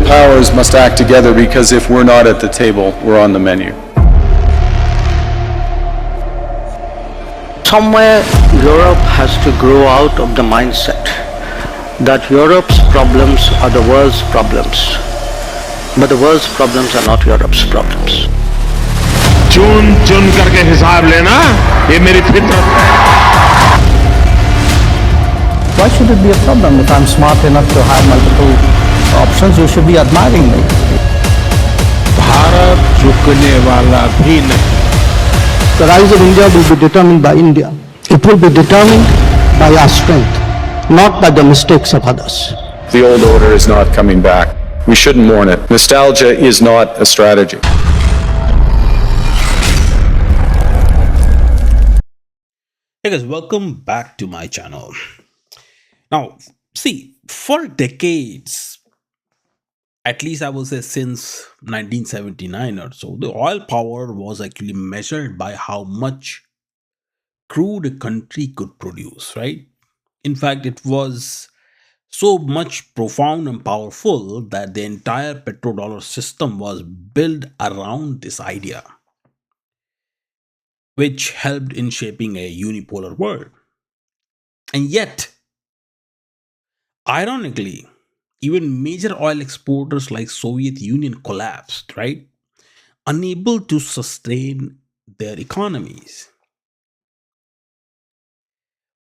powers must act together because if we're not at the table, we're on the menu. Somewhere Europe has to grow out of the mindset that Europe's problems are the world's problems, but the world's problems are not Europe's problems. चुन चुन करके हिसाब लेना ये मेरी फितरत है. Why should it be a problem if I'm smart enough to have multiple options? You should be admiring me. Bharat झुकने वाला भी नहीं. The rise of India will be determined by India. It will be determined by our strength, not by the mistakes of others. The old order is not coming back. We shouldn't mourn it. Nostalgia is not a strategy. Hey guys, welcome back to my channel. Now, see, for decades, at least I will say since 1979 or so, the oil power was actually measured by how much crude a country could produce, right? In fact, it was so much profound and powerful that the entire petrodollar system was built around this idea, which helped in shaping a unipolar world. And yet, ironically, even major oil exporters like Soviet Union collapsed, right? Unable to sustain their economies.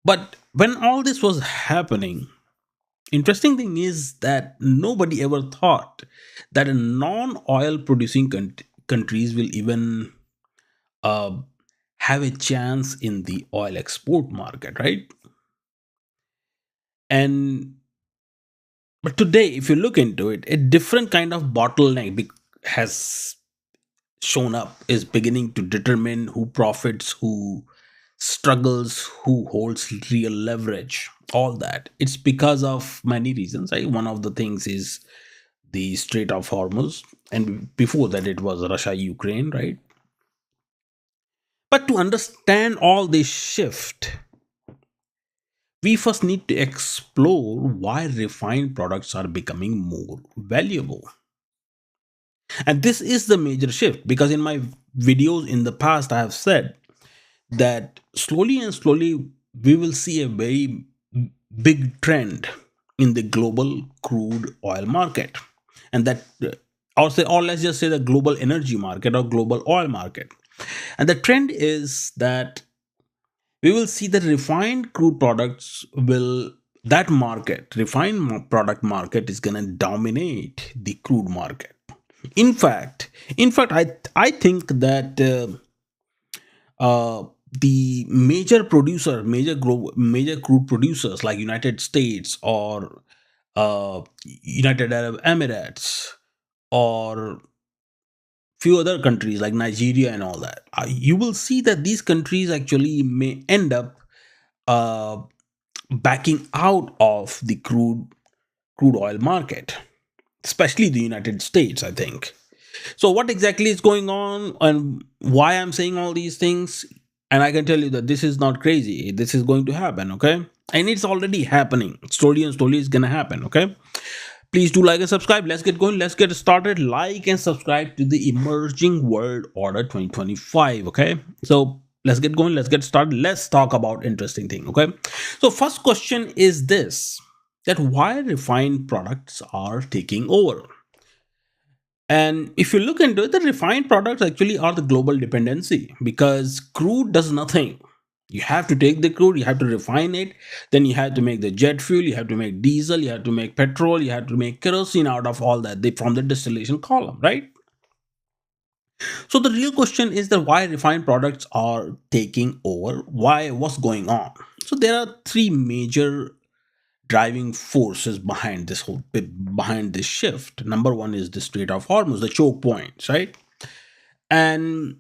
But when all this was happening, interesting thing is that nobody ever thought that a non-oil producing countries will even uh, have a chance in the oil export market, right? And but today, if you look into it, a different kind of bottleneck has shown up, is beginning to determine who profits, who struggles, who holds real leverage, all that. It's because of many reasons, right? One of the things is the Strait of Hormuz, and before that, it was Russia Ukraine, right? But to understand all this shift, we first need to explore why refined products are becoming more valuable. And this is the major shift because in my videos in the past, I have said that slowly and slowly we will see a very big trend in the global crude oil market. And that, or let's just say the global energy market or global oil market. And the trend is that we will see that refined crude products will that market refined product market is going to dominate the crude market. In fact I think that the major crude producers like United States or United Arab Emirates or few other countries like Nigeria and all that, you will see that these countries actually may end up uh, backing out of the crude oil market, especially the United States, I think. So, what exactly is going on and why I'm saying all these things? And I can tell you that this is not crazy. This is going to happen, okay? And it's already happening. Slowly and slowly, it's gonna happen, okay? Please do like and subscribe. Let's get going. Let's get started. Like and subscribe to the Emerging World Order 2025. Okay. So let's get going. Let's get started. Let's talk about interesting thing. Okay. So first question is this: that why refined products are taking over. And if you look into it, the refined products actually are the global dependency because crude does nothing. You have to take the crude, you have to refine it, then you have to make the jet fuel, you have to make diesel, you have to make petrol, you have to make kerosene out of all that from the distillation column, right? So the real question is that why refined products are taking over? Why? What's going on? So there are three major driving forces behind this shift. Number one is the Strait of Hormuz, the choke points, right? And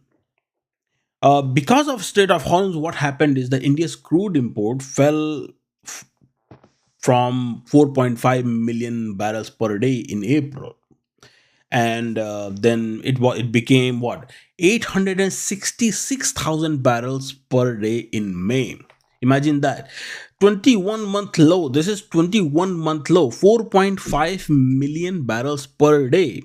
because of Strait of Hormuz, what happened is that India's crude import fell from 4.5 million barrels per day in April, and then it became what 866,000 barrels per day in May. Imagine that. 21-month low. This is 21-month low, 4.5 million barrels per day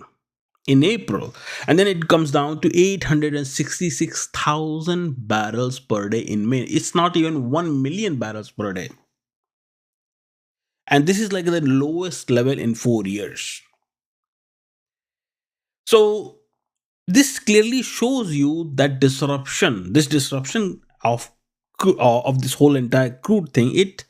in April. And then it comes down to 866,000 barrels per day in May. It's not even 1 million barrels per day. And this is like the lowest level in 4 years. So this clearly shows you that this disruption of this whole entire crude thing, it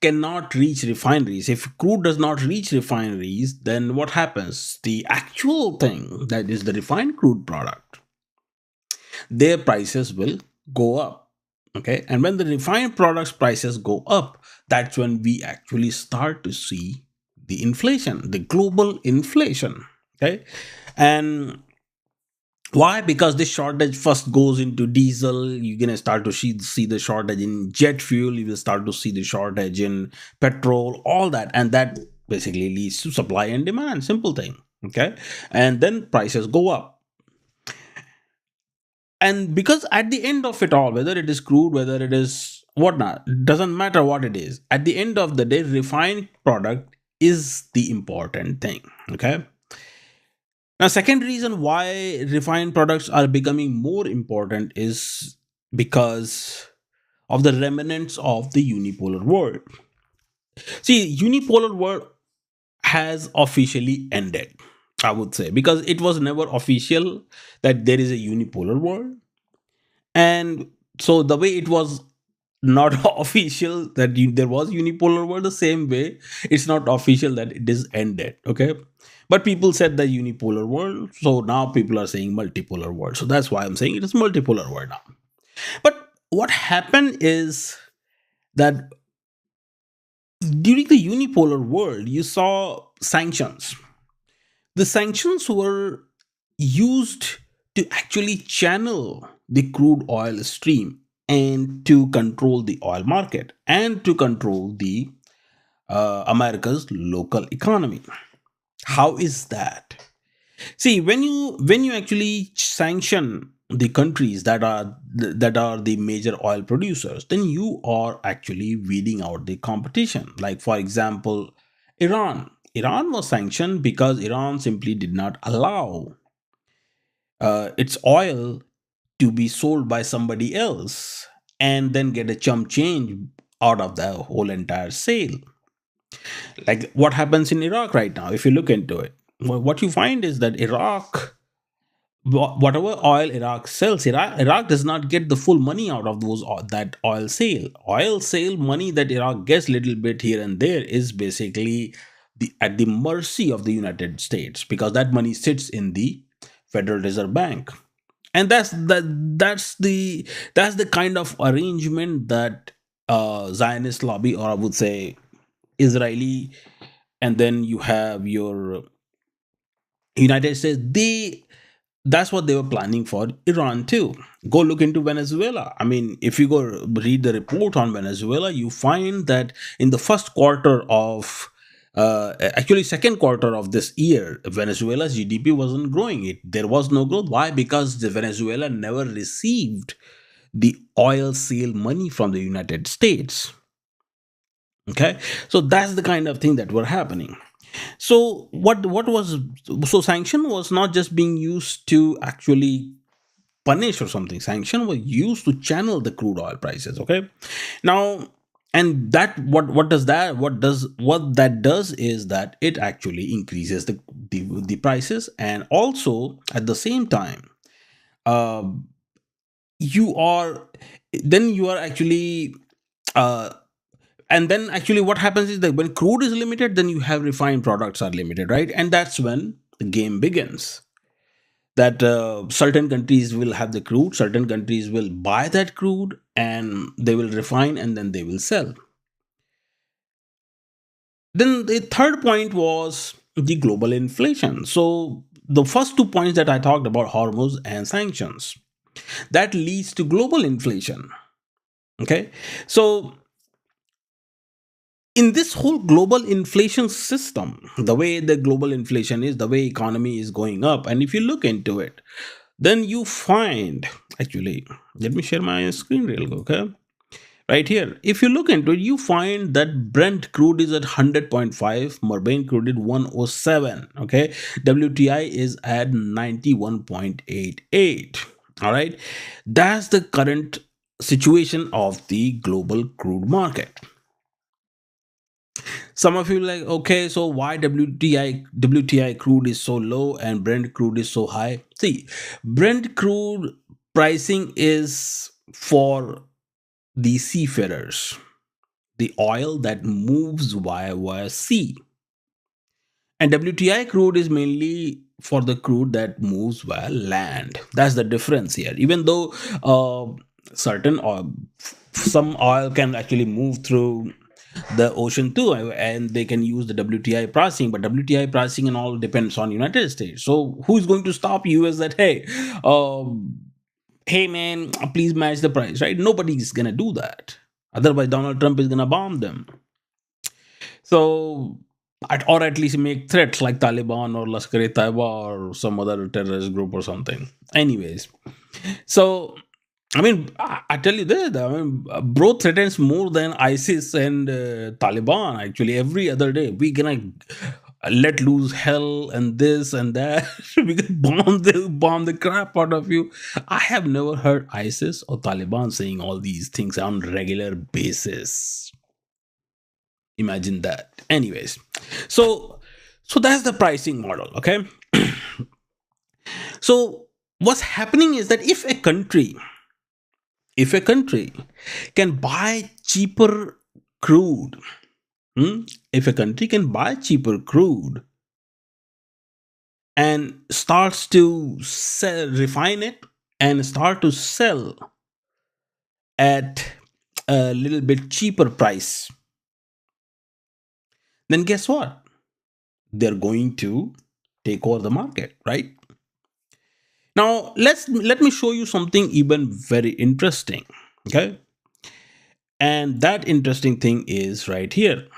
cannot reach refineries. If crude does not reach refineries, then what happens? The actual thing, that is the refined crude product, their prices will go up. Okay, and when the refined products prices go up, that's when we actually start to see the inflation, the global inflation. Okay, and why? Because this shortage first goes into diesel. You're gonna start to see the shortage in jet fuel. You will start to see the shortage in petrol, all that, and that basically leads to supply and demand. Simple thing. Okay, and then prices go up. And because at the end of it all, whether it is crude, whether it is whatnot, doesn't matter what it is. At the end of the day, refined product is the important thing. Okay. Now, second reason why refined products are becoming more important is because of the remnants of the unipolar world. See, unipolar world has officially ended, I would say, because it was never official that there is a unipolar world. And so the way it was not official that there was unipolar world, the same way it's not official that it is ended. Okay, but people said the unipolar world, so now people are saying multipolar world, so that's why I'm saying it is multipolar world now. But what happened is that during the unipolar world you saw sanctions. The sanctions were used to actually channel the crude oil stream and to control the oil market and to control the America's local economy. How is that? See, when you actually sanction the countries that are the major oil producers, then you are actually weeding out the competition. Like for example, Iran. Iran was sanctioned because Iran simply did not allow its oil to be sold by somebody else and then get a chump change out of the whole entire sale. Like what happens in Iraq right now, if you look into it, what you find is that Iraq, whatever oil Iraq sells, Iraq does not get the full money out of that oil sale. Oil sale money that Iraq gets little bit here and there is basically at the mercy of the United States, because that money sits in the Federal Reserve Bank. And that's the kind of arrangement that Zionist lobby, or I would say Israeli, and then you have your United States, that's what they were planning for Iran too. Go look into Venezuela. I mean, if you go read the report on Venezuela, you find that in the first quarter of actually second quarter of this year, Venezuela's GDP wasn't growing. There was no growth. Why? Because the Venezuela never received the oil sale money from the United States. Okay, so that's the kind of thing that were happening. So what was, so sanction was not just being used to actually punish or something. Sanction was used to channel the crude oil prices. Okay, now, and that what that does is that it actually increases the prices, and also at the same time, uh, you are you are actually uh, and then actually what happens is that when crude is limited, then you have refined products are limited, right? And that's when the game begins, that certain countries will have the crude, certain countries will buy that crude, and they will refine, and then they will sell. Then the third point was the global inflation. So the first 2 points that I talked about, Hormuz and sanctions, that leads to global inflation. Okay, so in this whole global inflation system, the way the global inflation is, the way economy is going up, and if you look into it, then you find, actually, let me share my screen real quick. Okay, right here. If you look into it, you find that Brent crude is at 100.5, Murban crude is 107. Okay, WTI is at 91.88. All right, that's the current situation of the global crude market. Some of you like, okay, so why WTI crude is so low and Brent crude is so high? See, Brent crude pricing is for the seafarers, the oil that moves via sea. And WTI crude is mainly for the crude that moves via land. That's the difference here. Even though certain oil, some oil can actually move through the ocean too, and they can use the WTI pricing, but WTI pricing and all depends on United States. So who's going to stop you is that, hey man, please match the price, right? Nobody's gonna do that. Otherwise, Donald Trump is gonna bomb them. So, or at least make threats like Taliban or Lashkar-e-Taiba or some other terrorist group or something. Anyways, so I mean, I tell you this. I mean, bro threatens more than ISIS and Taliban. Actually, every other day we gonna let loose hell and this and that. We can bomb the crap out of you. I have never heard ISIS or Taliban saying all these things on regular basis. Imagine that. Anyways, so that's the pricing model. Okay. So what's happening is that if a country can buy cheaper crude, if a country can buy cheaper crude and starts to refine it and start to sell at a little bit cheaper price, then guess what? They're going to take over the market, right? Now let me show you something even very interesting. Okay. And that interesting thing is right here.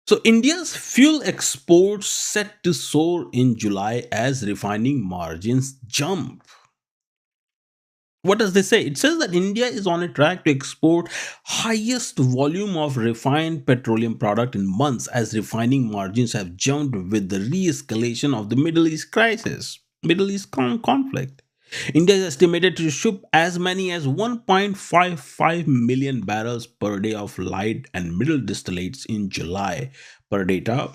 So India's fuel exports set to soar in July as refining margins jump. What does this say? It says that India is on a track to export highest volume of refined petroleum product in months as refining margins have jumped with the re-escalation of the Middle East conflict. India is estimated to ship as many as 1.55 million barrels per day of light and middle distillates in July per data,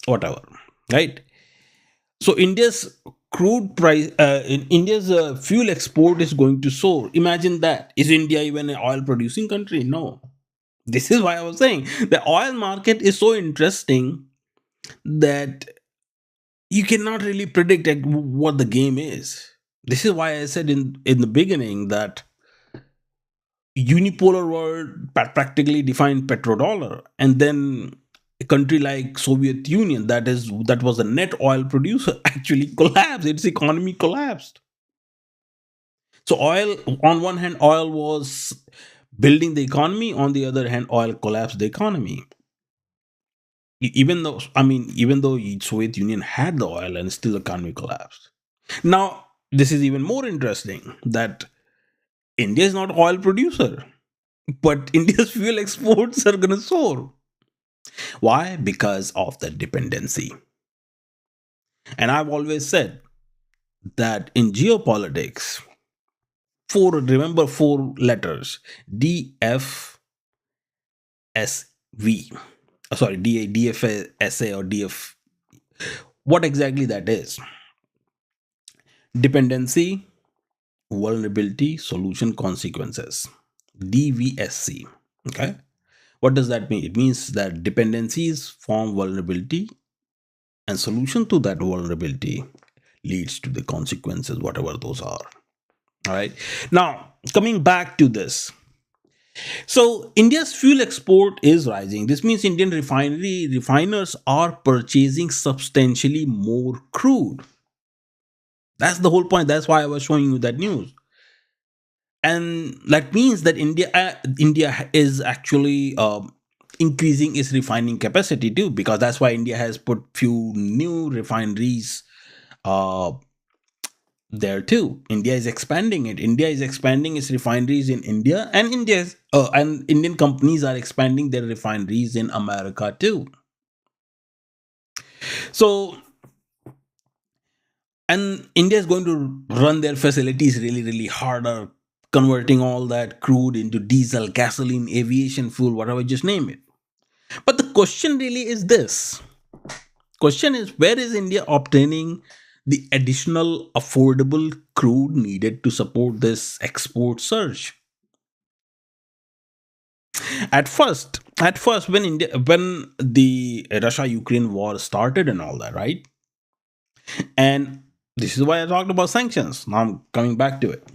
whatever, right? So India's fuel export is going to soar. Imagine that. Is India even an oil producing country? No. This is why I was saying the oil market is so interesting that you cannot really predict like, what the game is. This is why I said in the beginning that unipolar world practically defined petrodollar, and then a country like Soviet Union that was a net oil producer actually collapsed. Its economy collapsed. So oil, on one hand, oil was building the economy. On the other hand, oil collapsed the economy. Even though Soviet Union had the oil and still the economy collapsed. Now this is even more interesting that India is not oil producer, but India's fuel exports are gonna soar. Why? Because of the dependency. And I've always said that in geopolitics, remember four letters: DFSV. Sorry, DFSA or DF. What exactly that is? Dependency, vulnerability, solution, consequences. DVSC. Okay. What does that mean? It means that dependencies form vulnerability, and solution to that vulnerability leads to the consequences, whatever those are. All right. Now, coming back to this. So, India's fuel export is rising. This means Indian refiners are purchasing substantially more crude. That's the whole point. That's why I was showing you that news. And that means that India is actually increasing its refining capacity too, because that's why India has put few new refineries uh, there too. India is expanding it. India is expanding its refineries in India, and and Indian companies are expanding their refineries in America too. So, and India is going to run their facilities really, really harder, converting all that crude into diesel, gasoline, aviation fuel, whatever, just name it. But the question really is this: question is, where is India obtaining the additional affordable crude needed to support this export surge? At first, when the Russia-Ukraine war started and all that, right? And this is why I talked about sanctions. Now I'm coming back to it.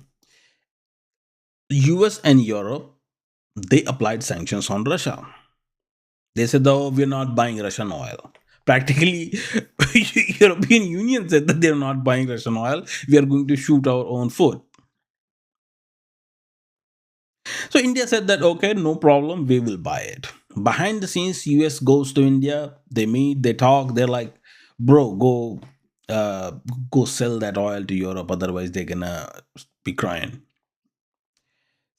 US and Europe, they applied sanctions on Russia. They said, "Oh, we're not buying Russian oil." Practically, European Union said that they're not buying Russian oil. We are going to shoot our own foot. So India said that, okay, no problem, we will buy it. Behind the scenes, US goes to India, they meet, they talk, they're like, bro, uh go sell that oil to Europe, otherwise they're gonna be crying.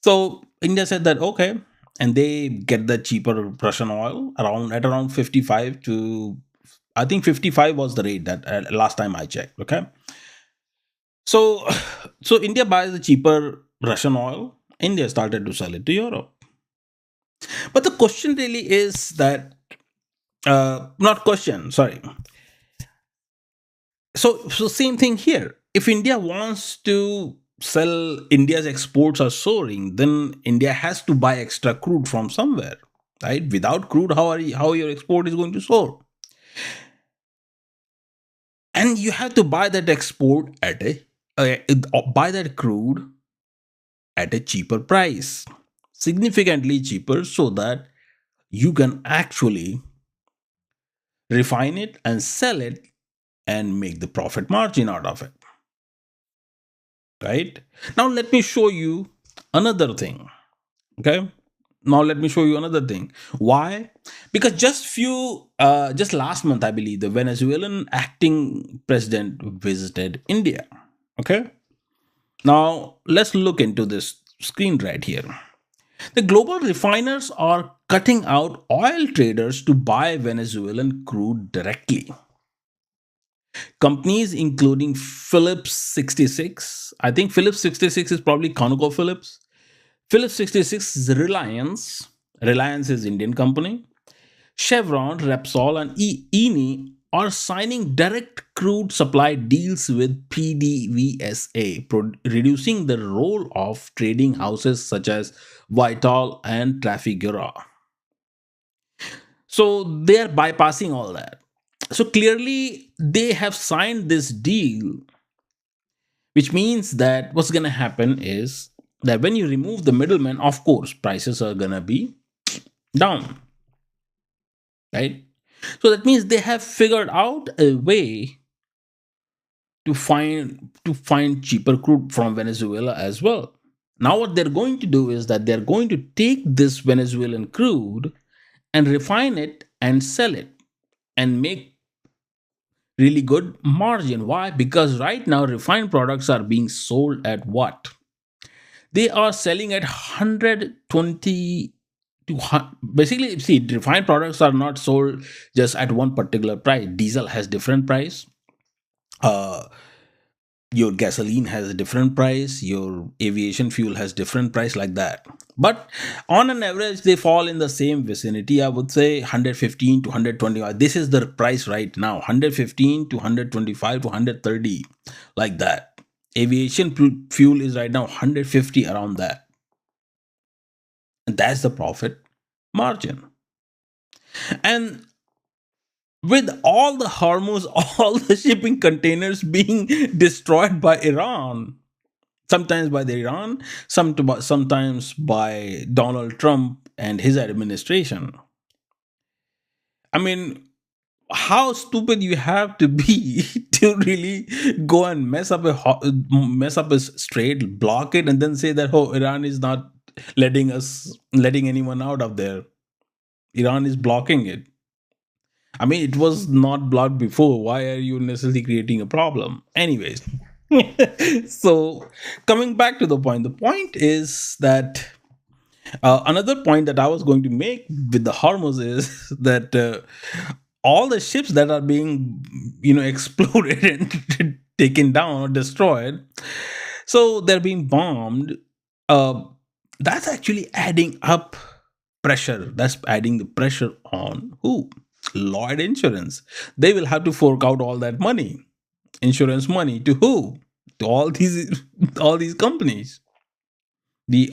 So India said that, okay, and they get the cheaper Russian oil around 55 to, I think 55 was the rate that last time I checked. Okay, so so India buys the cheaper Russian oil. India started to sell it to Europe. But the question really is that, not question, sorry. So same thing here. If India wants to sell, India's exports are soaring, then India has to buy extra crude from somewhere, right? Without crude, how your export is going to soar? And you have to buy that export at buy that crude at a cheaper price, significantly cheaper, so that you can actually refine it and sell it and make the profit margin out of it, right? Now let me show you another thing. Okay, now let me show you another thing. Why? Because just last month, I believe, the Venezuelan acting president visited India. Okay, now let's look into this screen right here. The global refiners are cutting out oil traders to buy Venezuelan crude directly. Companies including Phillips 66, I think Phillips 66 is probably ConocoPhillips. Phillips 66 is Reliance. Reliance is Indian company. Chevron, Repsol, and Eni are signing direct crude supply deals with PDVSA, reducing the role of trading houses such as Vital and Trafigura. So they are bypassing all that. So clearly, they have signed this deal, which means that what's going to happen is that when you remove the middleman, of course, prices are going to be down, right? So that means they have figured out a way to find cheaper crude from Venezuela as well. Now what they're going to do is that they're going to take this Venezuelan crude and refine it and sell it and make really good margin. Why? Because right now refined products are being sold at what? They are selling at 120 to basically, see, refined products are not sold just at one particular price. Diesel has different price. Uh, your gasoline has a different price, your aviation fuel has different price, like that. But on an average they fall in the same vicinity, I would say 115 to 125. This is the price right now, 115 to 125 to 130, like that. Aviation fuel is right now 150, around that. And that's the profit margin. And with all the Hormuz, all the shipping containers being destroyed by Iran, sometimes by the Iran, sometimes by Donald Trump and his administration. I mean, how stupid you have to be to really go and mess up a strait, block it, and then say that, oh, Iran is not letting anyone out of there. Iran is blocking it. I mean, it was not blocked before. Why are you necessarily creating a problem? Anyways, So, coming back to the point is that another point that I was going to make with the Hormuz is that all the ships that are being, exploded and taken down or destroyed, so they're being bombed. Uh, that's actually adding up pressure. That's adding the pressure on who? Lloyd Insurance. They will have to fork out all that money, insurance money, to who? To all these all these companies, the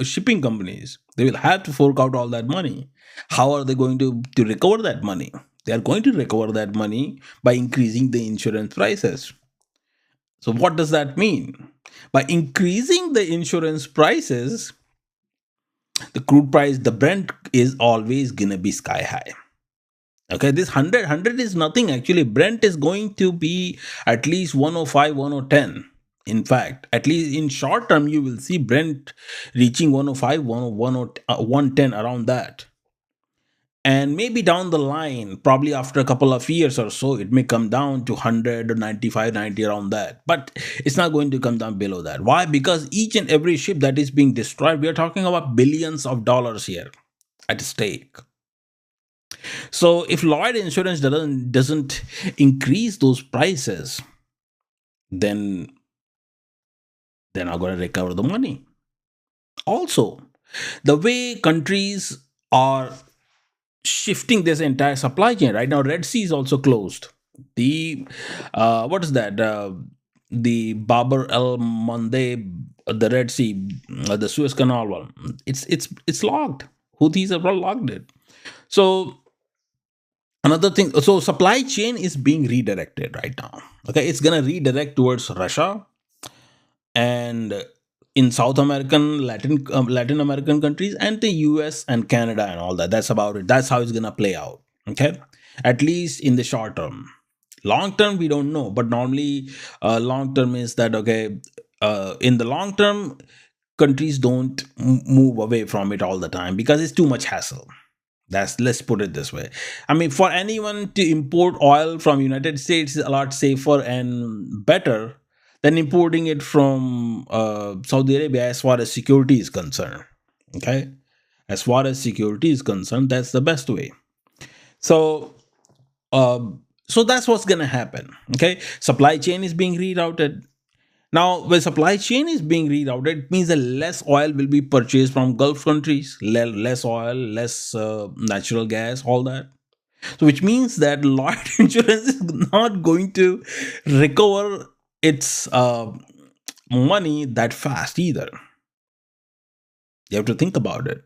shipping companies. They will have to fork out all that money. How are they going to recover that money? They are going to recover that money by increasing the insurance prices. So what does that mean? By increasing the insurance prices, the crude price, the Brent, is always gonna be sky high. Okay, this 100 is nothing actually. Brent is going to be at least 105, 110. In fact, at least in short term, you will see Brent reaching 105, 110, around that. And maybe down the line, probably after a couple of years or so, it may come down to 100 or 95, 90, around that. But it's not going to come down below that. Why? Because each and every ship that is being destroyed, we are talking about billions of dollars here at stake. So if Lloyd Insurance doesn't increase those prices, then they're not going to recover the money. Also, the way countries are shifting this entire supply chain right now, Red Sea is also closed. The what is that? The Babar el Mandeb, the Red Sea, the Suez Canal one. It's locked. Houthis have locked it. So another thing, so supply chain is being redirected right now. Okay, it's gonna redirect towards Russia and in South American, Latin American countries, and the US and Canada and all that. That's about it. That's how it's gonna play out. Okay, at least in the short term. Long term, we don't know, but normally, long term is that okay. In the long term, countries don't move away from it all the time because it's too much hassle. That's, let's put it this way. I mean, for anyone to import oil from United States is a lot safer and better than importing it from Saudi Arabia as far as security is concerned. Okay, as far as security is concerned, that's the best way. So, so that's what's gonna happen. Okay, supply chain is being rerouted. Now, when supply chain is being rerouted, it means that less oil will be purchased from Gulf countries, less oil, less natural gas, all that. So, which means that Lloyd Insurance is not going to recover its money that fast either. You have to think about it.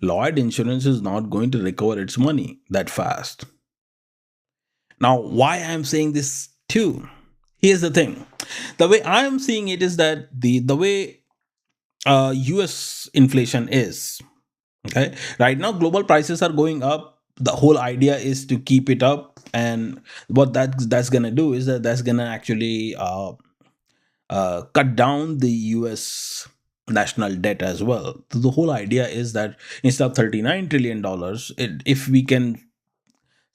Lloyd Insurance is not going to recover its money that fast. Now, why I'm saying this too? Here's the thing. The way I am seeing it is that the way US inflation is, okay, right now global prices are going up. The whole idea is to keep it up, and what that's gonna do is that that's gonna actually cut down the US national debt as well. So the whole idea is that instead of $39 trillion, if we can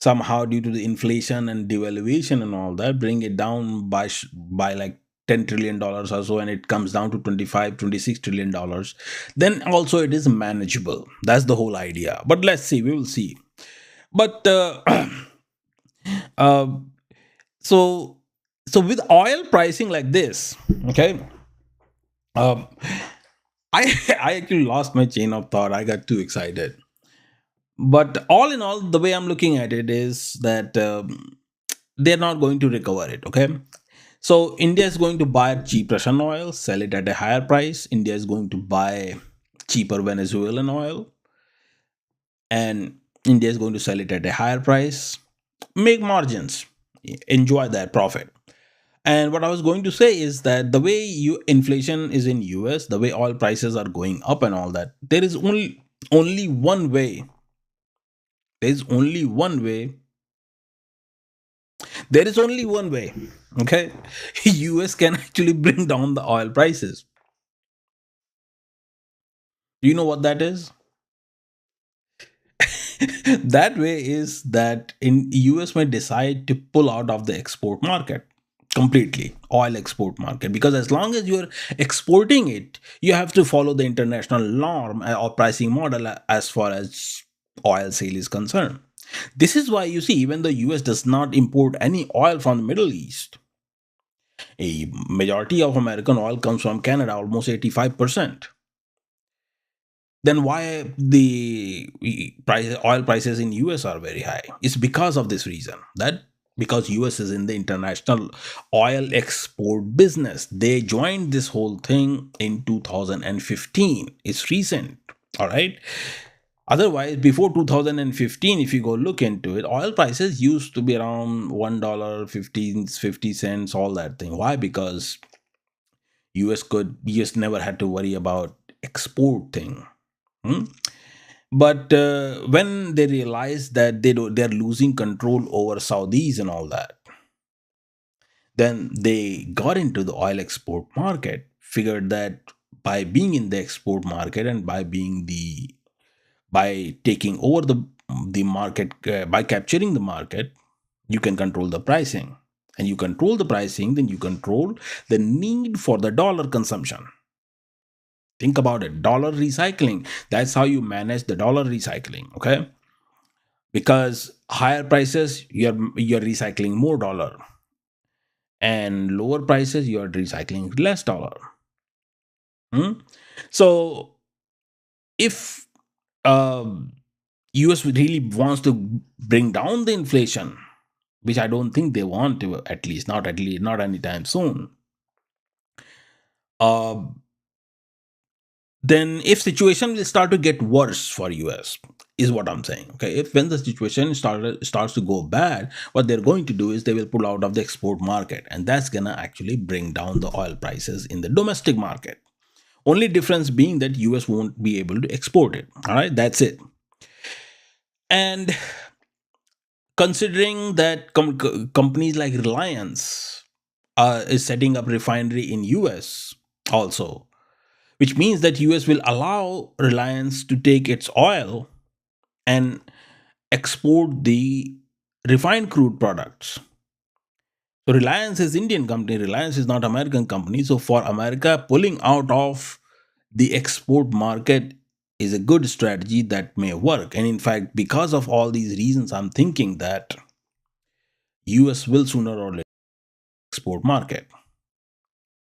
somehow, due to the inflation and devaluation and all that, bring it down by like $10 trillion or so, and it comes down to 25, $26 trillion, then also it is manageable. That's the whole idea. But let's see, we will see. But uh, so with oil pricing like this, okay, um, I I actually lost my chain of thought. I got too excited. But all in all, the way I'm looking at it is that they're not going to recover it. Okay, so India is going to buy cheap Russian oil, sell it at a higher price. India is going to buy cheaper Venezuelan oil, and India is going to sell it at a higher price, make margins, enjoy that profit. And what I was going to say is that the way inflation is in US, the way oil prices are going up and all that, there is only one way. There's only one way. There is only one way. Okay, US can actually bring down the oil prices. Do you know what that is? That way is that in US may decide to pull out of the export market completely, oil export market, because as long as you're exporting it, you have to follow the international norm or pricing model as far as oil sale is concerned. This is why you see, even the US does not import any oil from the Middle East. A majority of American oil comes from Canada, almost 85%. Then why the oil prices in US are very high? It's because of this reason, that because US is in the international oil export business. They joined this whole thing in 2015. It's recent. All right. Otherwise, before 2015, if you go look into it, oil prices used to be around $1, 50 cents, all that thing. Why? Because US never had to worry about export thing. Hmm? But when they realized that they're losing control over Saudis and all that, then they got into the oil export market. Figured that by being in the export market and by taking over the market, by capturing the market, you can control the pricing. And you control the pricing, then you control the need for the dollar consumption. Think about it, dollar recycling. That's how you manage the dollar recycling, okay? Because higher prices, you're recycling more dollar, and lower prices, you're recycling less dollar. Hmm? So if US really wants to bring down the inflation, which I don't think they want to, at least not anytime soon. Uh, then if situation will start to get worse for US, is what I'm saying. Okay, if when the situation starts to go bad, what they're going to do is they will pull out of the export market, and that's gonna actually bring down the oil prices in the domestic market. Only difference being that US won't be able to export it. All right, that's it. And considering that companies like Reliance is setting up refinery in US also, which means that US will allow Reliance to take its oil and export the refined crude products. So Reliance is Indian company, Reliance is not American company. So for America, pulling out of the export market is a good strategy that may work. And in fact, because of all these reasons, I'm thinking that US will sooner or later export market.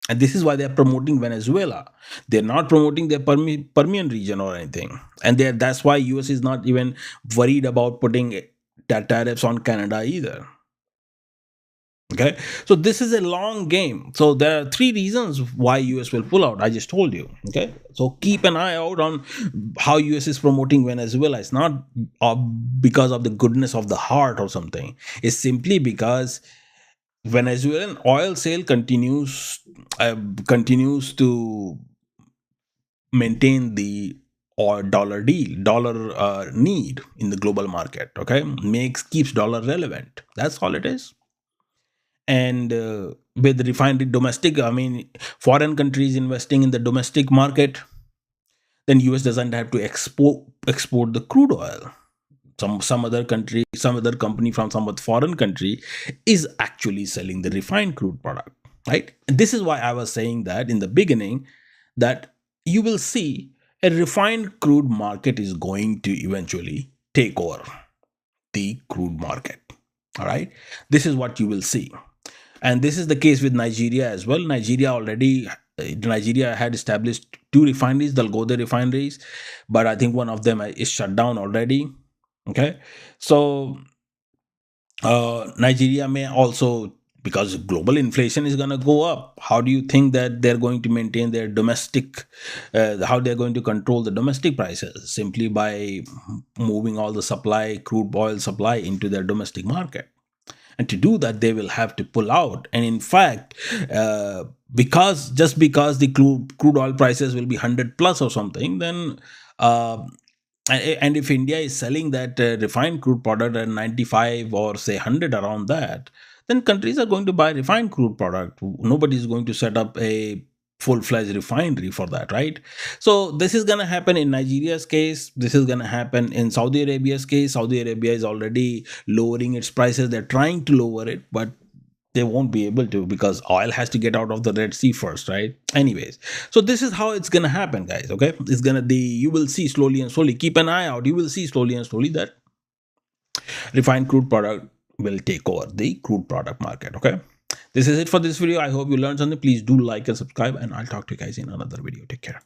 And this is why they're promoting Venezuela. They're not promoting the Permian region or anything. And that's why US is not even worried about putting tariffs on Canada either. Okay, so this is a long game. So there are three reasons why US will pull out. I just told you. Okay, so keep an eye out on how US is promoting Venezuela. It's not because of the goodness of the heart or something. It's simply because Venezuelan oil sale continues to maintain the or dollar need in the global market. Okay, keeps dollar relevant. That's all it is. And with refinery domestic, I mean, foreign countries investing in the domestic market, then US doesn't have to export the crude oil. Some other country, some other company from some other foreign country is actually selling the refined crude product, right? And this is why I was saying that in the beginning, that you will see a refined crude market is going to eventually take over the crude market. All right, this is what you will see. And this is the case with Nigeria as well. Nigeria had established two refineries, the Algode refineries, but I think one of them is shut down already. Okay, so Nigeria may also, because global inflation is going to go up, how do you think that they're going to maintain their domestic, how they're going to control the domestic prices? Simply by moving all the supply, crude oil supply, into their domestic market. And to do that, they will have to pull out. And in fact, because the crude oil prices will be 100 plus or something, then and if India is selling that refined crude product at 95 or say 100 around that, then countries are going to buy refined crude product. Nobody is going to set up a full-fledged refinery for that, right? So this is going to happen in Nigeria's case. This is going to happen in Saudi Arabia's case. Saudi Arabia is already lowering its prices. They're trying to lower it, but they won't be able to because oil has to get out of the Red Sea first, right? Anyways, so this is how it's gonna happen, guys. Okay, it's gonna you will see slowly and slowly. Keep an eye out. You will see slowly and slowly that refined crude product will take over the crude product market. Okay, this is it for this video. I hope you learned something. Please do like and subscribe, and I'll talk to you guys in another video. Take care.